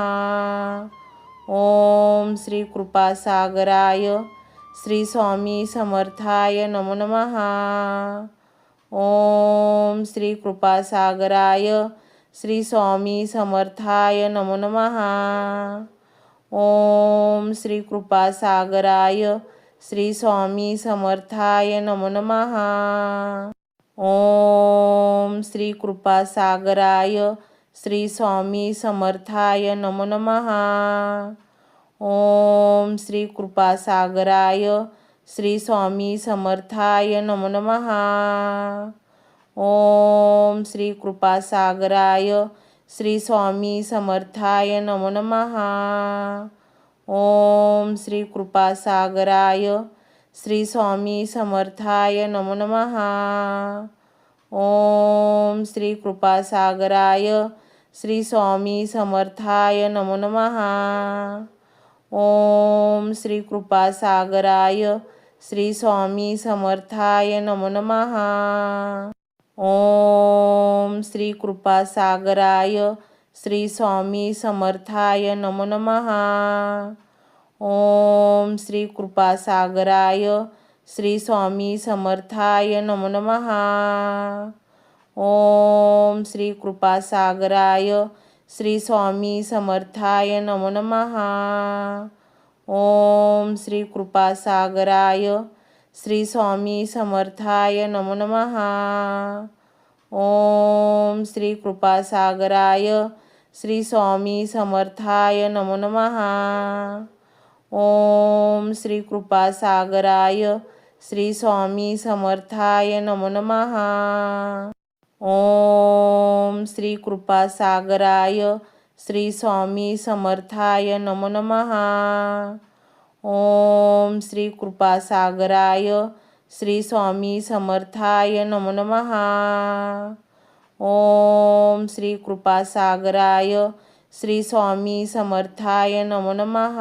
ओम श्री कृपासागराय श्री स्वामी समर्थाय नमो नमः. ओम श्री कृपासागराय श्री स्वामी समर्थाय नमो नमः. ओम श्री कृपासागराय श्री स्वामी समर्थाय नमो नमः. ओम श्री कृपासागराय श्री स्वामी समर्थाय नमो नमः. ओम श्री कृपासागराय श्री स्वामी समर्थाय नमो नमः. ओम श्री कृपासागराय श्री स्वामी समर्थाय नमो नमः. ओम श्री कृपासागराय श्री स्वामी समर्थाय नमो नमः. ओम श्री कृपासागराय श्री स्वामी समर्थाय नमो नमः. ओम श्री कृपासागराय श्री स्वामी समर्थाय नमो नमः. ओम श्री कृपासागराय श्री स्वामी समर्थाय नमो नमः. ओम श्री कृपासागराय श्री स्वामी समर्थाय नमो नमः. ओम श्री कृपासागराय श्री स्वामी समर्थाय नमो नमः. ओम श्री कृपासागराय श्री स्वामी समर्थाय नमो नमः. ओम श्री कृपासागराय श्री स्वामी समर्थाय नमो नमः. ओम श्री कृपासागराय श्री स्वामी समर्थाय नमो नमः. ओम श्री कृपासागराय श्री स्वामी समर्थाय नमो नमः. ओम श्री कृपासागराय श्री स्वामी समर्थाय नमो नमः. ओम श्री कृपासागराय श्री स्वामी समर्थाय नमो नमः.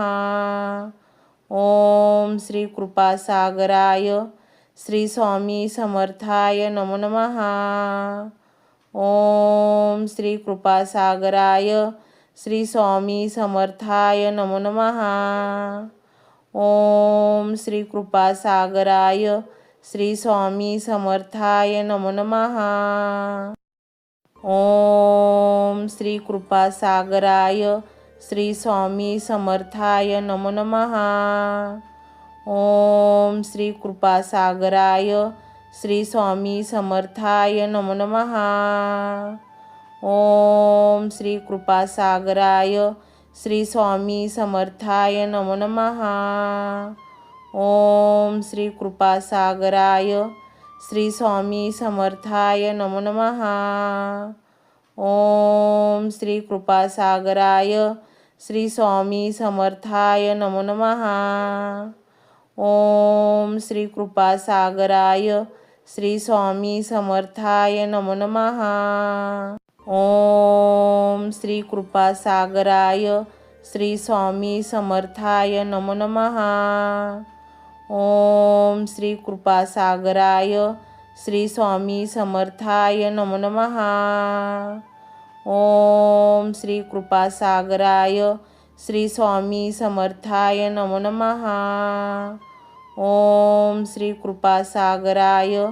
ओम श्री कृपासागराय श्री स्वामी समर्थाय नमो नमः. ओम श्री कृपासागराय श्री स्वामी समर्थाय नमो नमः. ओम श्री कृपासागराय श्री स्वामी समर्थाय नमो नमः. ओम श्री कृपासागराय श्री स्वामी समर्थाय नमो नमः. ओम श्री कृपासागराय श्री स्वामी समर्थाय नमो नमः. ओम श्री कृपासागराय श्री स्वामी समर्थाय नमो नमः. ओम श्री कृपासागराय श्री स्वामी समर्थाय नमो नमः. ओम श्री कृपासागराय श्री स्वामी समर्थाय नमो नमः. ओम श्री कृपासागराय श्री स्वामी समर्थाय नमो नमः. ओम श्री कृपासागराय श्री स्वामी समर्थाय नमो नमः. ओम श्री कृपासागराय श्री स्वामी समर्थाय नमो नमः. ओम श्री कृपासागराय श्री स्वामी समर्थाय नमो नमः. ओम श्री कृपासागराय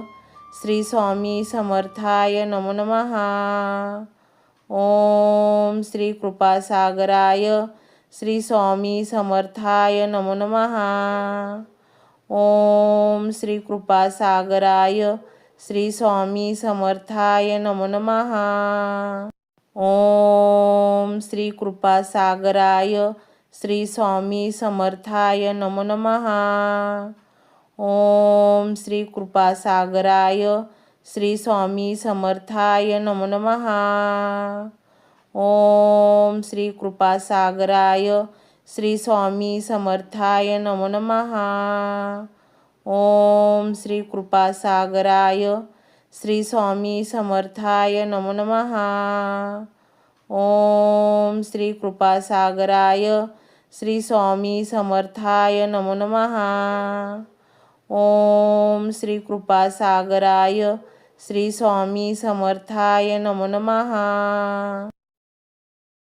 श्री स्वामी समर्थाय नमो नमः. ओम श्री कृपासागराय श्री स्वामी समर्थाय नमो नमः. ओम श्री कृपासागराय श्री स्वामी समर्थाय नमो नमः. ओम श्री कृपासागराय श्री स्वामी समर्थाय नमो नमः. ओम श्री कृपासागराय श्री स्वामी समर्थाय नमो नमः. ओम श्री कृपासागराय श्री स्वामी समर्थाय नमो नमः. ओम श्री कृपासागराय श्री स्वामी समर्थाय नमो नमः. ओम श्री कृपासागराय श्री स्वामी समर्थाय नमो नमः. ओम श्री कृपासागराय श्री स्वामी समर्थाय नमो नमः.